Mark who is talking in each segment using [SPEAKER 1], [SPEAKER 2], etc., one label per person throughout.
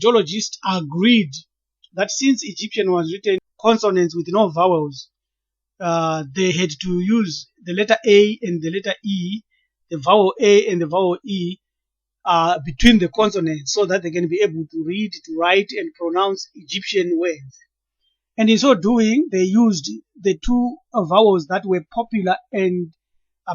[SPEAKER 1] Egyptologists agreed that since Egyptian was written consonants with no vowels, they had to use the letter A and the letter E, the vowel A and the vowel E, between the consonants so that they can be able to read, to write, and pronounce Egyptian words. And in so doing, they used the two vowels that were popular and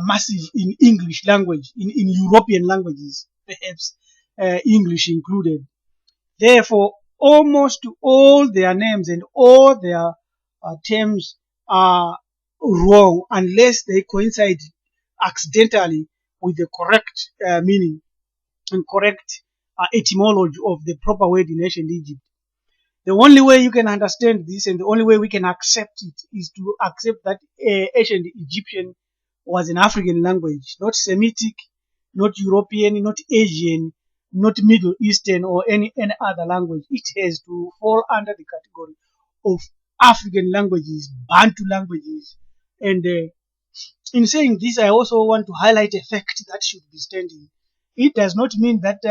[SPEAKER 1] massive in English language, in European languages, perhaps English included. Therefore, almost all their names and all their terms are wrong unless they coincide accidentally with the correct meaning and correct etymology of the proper word in ancient Egypt. The only way you can understand this and the only way we can accept it is to accept that ancient Egyptian was an African language, not Semitic, not European, not Asian, not Middle Eastern or any other language. It has to fall under the category of African languages, Bantu languages. And in saying this, I also want to highlight a fact that should be standing. It does not mean that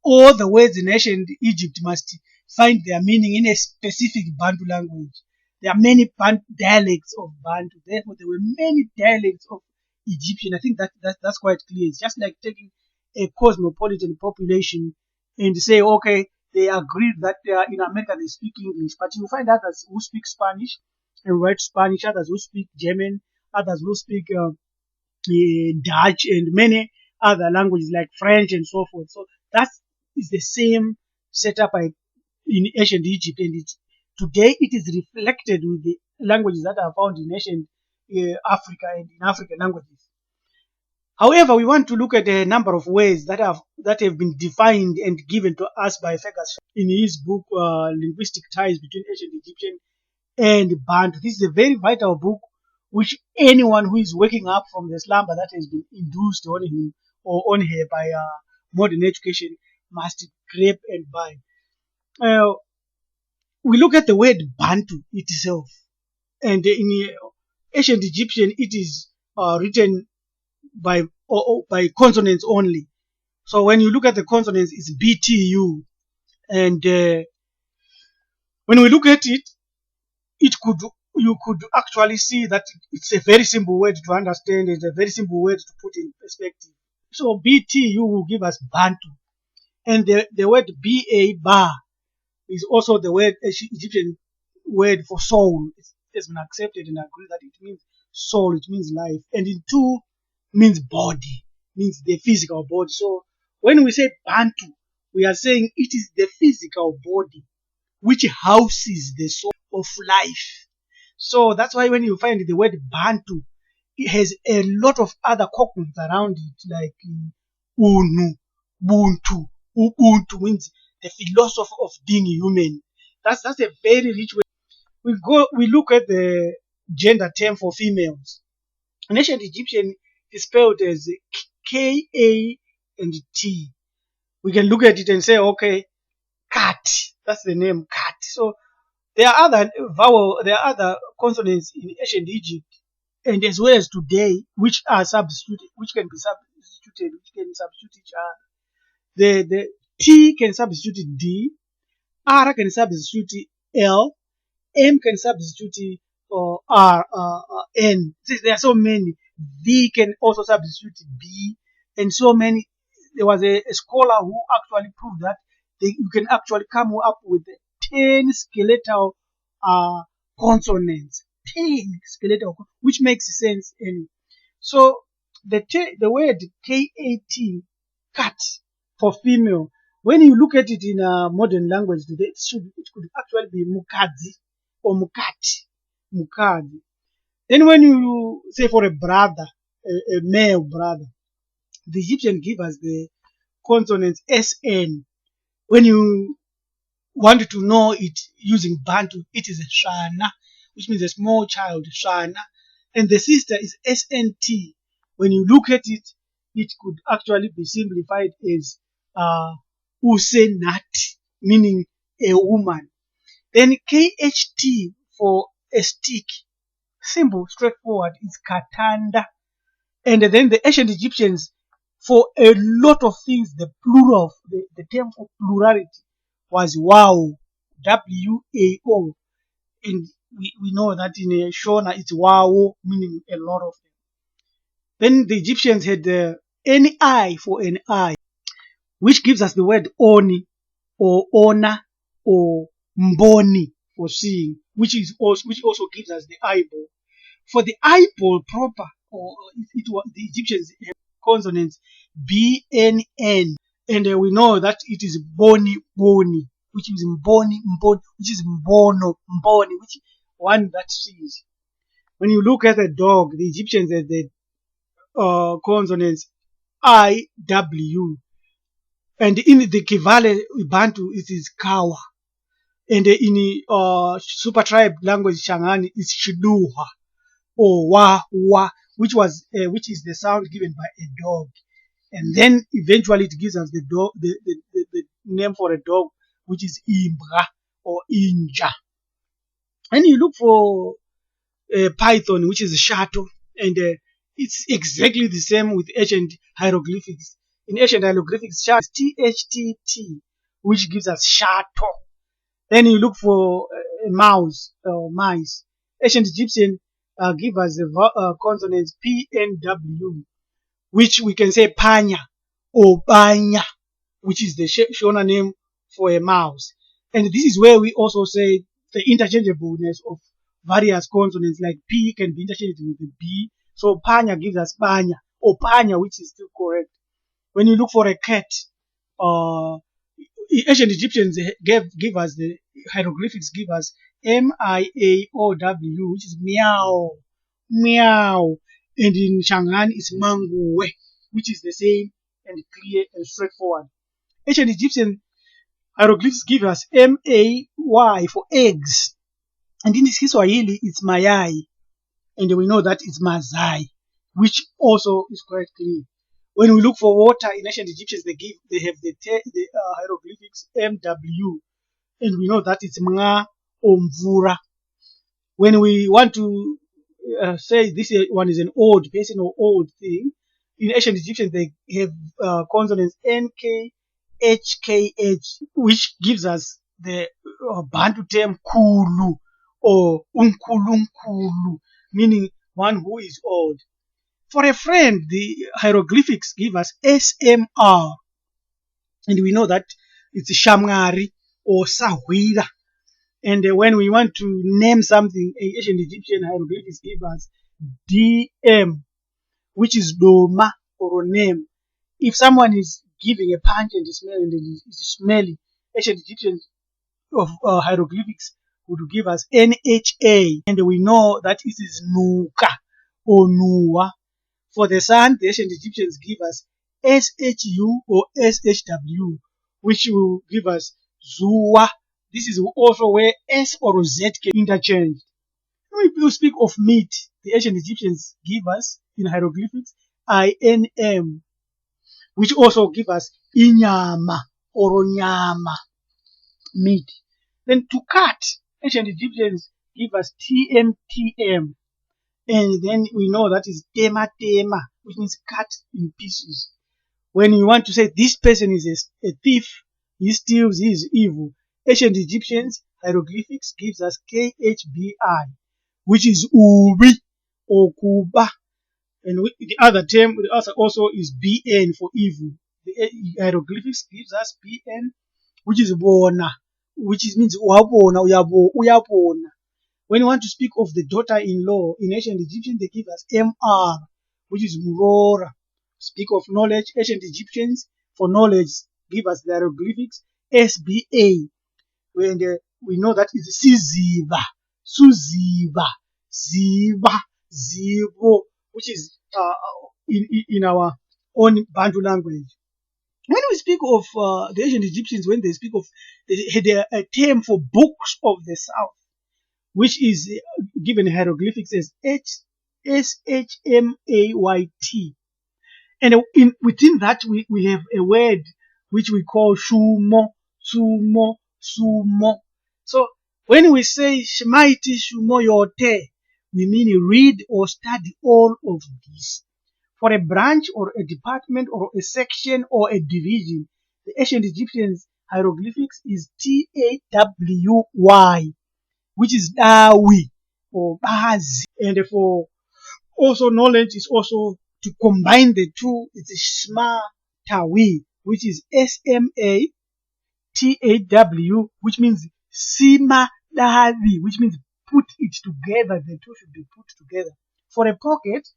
[SPEAKER 1] all the words in ancient Egypt must find their meaning in a specific Bantu language. There are many dialects of Bantu. Therefore, there were many dialects of Egyptian. I think that's quite clear. It's just like taking a cosmopolitan population and say, okay, they agreed that in America they speak English, but you find others who speak Spanish and write Spanish, others who speak German, others who speak Dutch, and many other languages like French and so forth. So that is the same setup in ancient Egypt, and today it is reflected with the languages that are found in ancient Africa and in African languages. However, we want to look at a number of ways that have been defined and given to us by Fergus in his book, Linguistic Ties Between Ancient Egyptian and Bantu. This is a very vital book which anyone who is waking up from the slumber that has been induced on him or on her by modern education must grab and buy. We look at the word Bantu itself, and in ancient Egyptian it is written by consonants only. So when you look at the consonants, it's BTU, and when we look at it, you could actually see that it's a very simple word to understand. It's a very simple word to put in perspective. So BTU will give us Bantu, and the word Ba is also the word Egyptian word for soul. It has been accepted and agreed that it means soul, it means life, and in two means body, means the physical body. So when we say Bantu, we are saying it is the physical body which houses the soul of life. So that's why when you find the word Bantu, it has a lot of other cognates around it, like Unu, Buntu. Ubuntu means the philosophy of being human. That's a very rich way. We look at the gender term for females. In ancient Egyptian is spelled as K-A and T. We can look at it and say, okay, cat. That's the name, cat. So there are other consonants in ancient Egypt, and as well as today, which can substitute each other. The T can substitute D, R can substitute L, M can substitute N. There are so many. V can also substitute B, and so many. There was a scholar who actually proved that you can actually come up with 10 skeletal consonants. 10 skeletal, which makes sense. And so the word K-A-T, cat, for female, when you look at it in a modern language today, it could actually be Mukadzi or Mukati. Mukadzi. Then when you say for a brother, a male brother, the Egyptian give us the consonants SN. When you want to know it using Bantu, it is a Shana, which means a small child, Shana. And the sister is SNT. When you look at it, it could actually be simplified as Usenat, meaning a woman. Then KHT for a stick. Simple, straightforward, is Katanda. And then the ancient Egyptians, for a lot of things, the plural, the term for plurality was wow, W-A-O. And we know that in a Shona it's wow, meaning a lot of them. Then the Egyptians had any eye for an eye, which gives us the word oni or ona or mboni for seeing, which also gives us the eyeball. For the eyeball proper, or it was the Egyptians have consonants BNN, and we know that it is boni boni, which is mboni mboni, which is mbono mboni, which one that sees. When you look at a dog, the Egyptians had the consonants IW, and in the Kivale Bantu it is Kawa, and in super tribe language Shangani it's Shiduha or Wa, which is the sound given by a dog, and then eventually it gives us the dog the name for a dog, which is Imbra or Inja. And you look for Python, which is Shato, and it's exactly the same with ancient hieroglyphics. In ancient hieroglyphics, Shato is THTT, which gives us Shato. Then you look for mouse or mice. Ancient Egyptian give us the consonants PNW, which we can say Panya or Banya, which is the Shona name for a mouse. And this is where we also say the interchangeableness of various consonants, like P can be interchanged with the B. So Panya gives us Panya or Panya, which is still correct. When you look for a cat, ancient Egyptians give us the hieroglyphics, give us MIAOW, which is meow, meow. And in Shangan, it's manguwe, which is the same and clear and straightforward. Ancient Egyptian hieroglyphics give us MAY for eggs. And in Kiswahili, it's mayai. And we know that it's mazai, which also is quite clear. When we look for water in ancient Egyptians, they have the hieroglyphics MW, and we know that it's mga or mvura. When we want to say this one is an old person or old thing, in ancient Egyptians they have consonants NK, HKH, which gives us the Bantu term kulu or unkulu, meaning one who is old. For a friend, the hieroglyphics give us SMR, and we know that it's Shamngari or Sahwira. And when we want to name something, ancient Egyptian hieroglyphics give us DM, which is Doma or a name. If someone is giving a punch and is smelly, ancient Egyptians of hieroglyphics would give us NHA, and we know that it is Nuka or Nuwa. For the sun, the ancient Egyptians give us SHU or SHW, which will give us Zuwa. This is also where S or Z can interchange. When we speak of meat, the ancient Egyptians give us in hieroglyphics INM, which also give us Inyama or Onyama, meat. Then to cut, ancient Egyptians give us TMTM. And then we know that is tema tema, which means cut in pieces. When you want to say this person is a thief, he steals, he is evil, ancient Egyptians hieroglyphics gives us KHBI, which is Ubi or Kuba. And the other term, the other also is BN for evil. The hieroglyphics gives us BN, which is Bona, which means Uabona, Uyabona. When you want to speak of the daughter-in-law in ancient Egyptian, they give us MR, which is Murora. Speak of knowledge, ancient Egyptians for knowledge give us the hieroglyphics SBA. When we know that it's Siziva, Suziva, Ziva, Zivo, which is in our own Bantu language. When we speak of the ancient Egyptians, when they speak of, they had a term for books of the south, which is given hieroglyphics as SHMAYT. And within that, we have a word which we call Shumo, Sumo, Sumo. So when we say Shmaiti Shumo Yote, we mean read or study all of this. For a branch or a department or a section or a division, the ancient Egyptians hieroglyphics is TAWY, which is Dawi or Bazi. And for also knowledge is also to combine the two, it's Shma Tawi, which is SMATAW, which means Sima Davi, which means put it together. The two should be put together. For a pocket,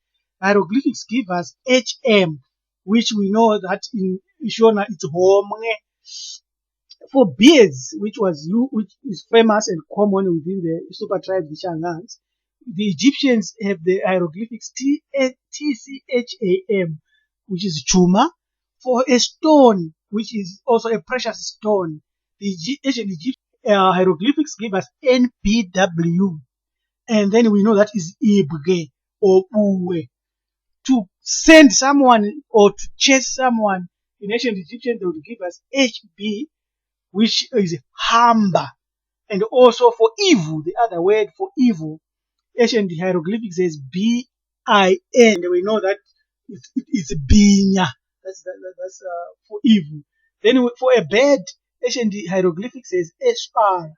[SPEAKER 1] hieroglyphics give us HM, which we know that in Shona it's home. For beards, which is famous and common within the super tribe, the Shangans, the Egyptians have the hieroglyphics TCHAM, which is Chuma. For a stone, which is also a precious stone, the ancient Egyptian hieroglyphics give us NPW. And then we know that is Ibge or Uwe. To send someone or to chase someone, in ancient Egyptian, they would give us HB, which is Hamba. And also for evil, the other word for evil, ancient hieroglyphics says BIN. And we know that it's Binya. That's for evil. Then for a bird, ancient hieroglyphics says SR,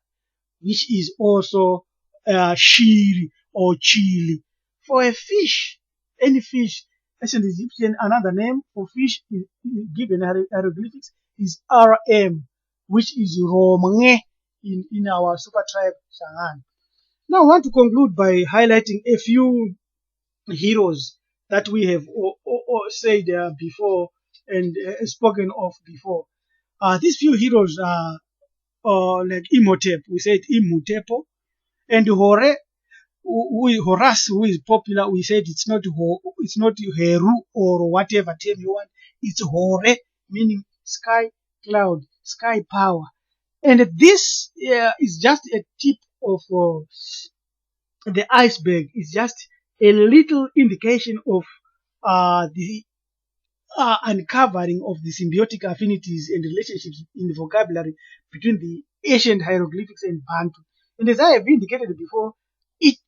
[SPEAKER 1] which is also Shiri or Chili. For a fish, any fish, ancient Egyptian, another name for fish is given hieroglyphics is RM, which is Romnge in our super tribe Shangan. Now I want to conclude by highlighting a few heroes that we have said before and spoken of before. These few heroes are like Imhotep. We said Imhotep, and Horus, who is popular. We said it's not Heru or whatever term you want. It's Hore, meaning sky cloud, sky power. And this is just a tip of the iceberg. It's just a little indication of the uncovering of the symbiotic affinities and relationships in the vocabulary between the ancient hieroglyphics and Bantu. And as I have indicated before,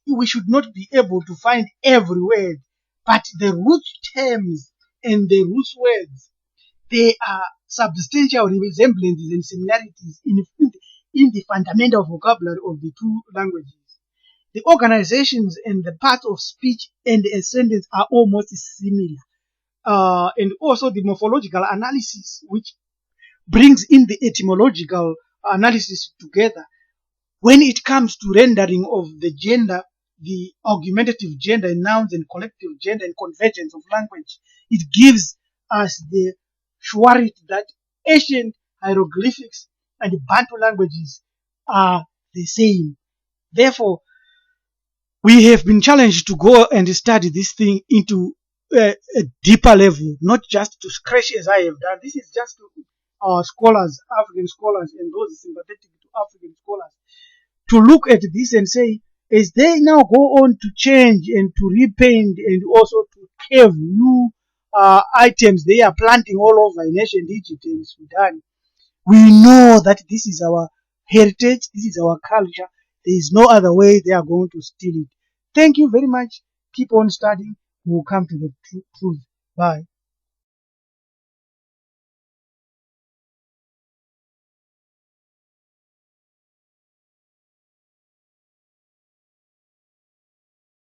[SPEAKER 1] we should not be able to find every word, but the root terms and the root words, they are substantial resemblances and similarities in the fundamental vocabulary of the two languages. The organizations and the parts of speech and the sentence are almost similar. And also the morphological analysis, which brings in the etymological analysis together. When it comes to rendering of the gender, the augmentative gender in nouns and collective gender and convergence of language, it gives us the surety that ancient hieroglyphics and Bantu languages are the same. Therefore, we have been challenged to go and study this thing into a deeper level, not just to scratch as I have done. This is just to our scholars, African scholars, and those sympathetic to African scholars, to look at this and say, as they now go on to change and to repaint and also to carve new items they are planting all over in ancient Egypt and Sudan, we know that this is our heritage, this is our culture. There is no other way they are going to steal it. Thank you very much. Keep on studying. We'll come to the truth. Bye.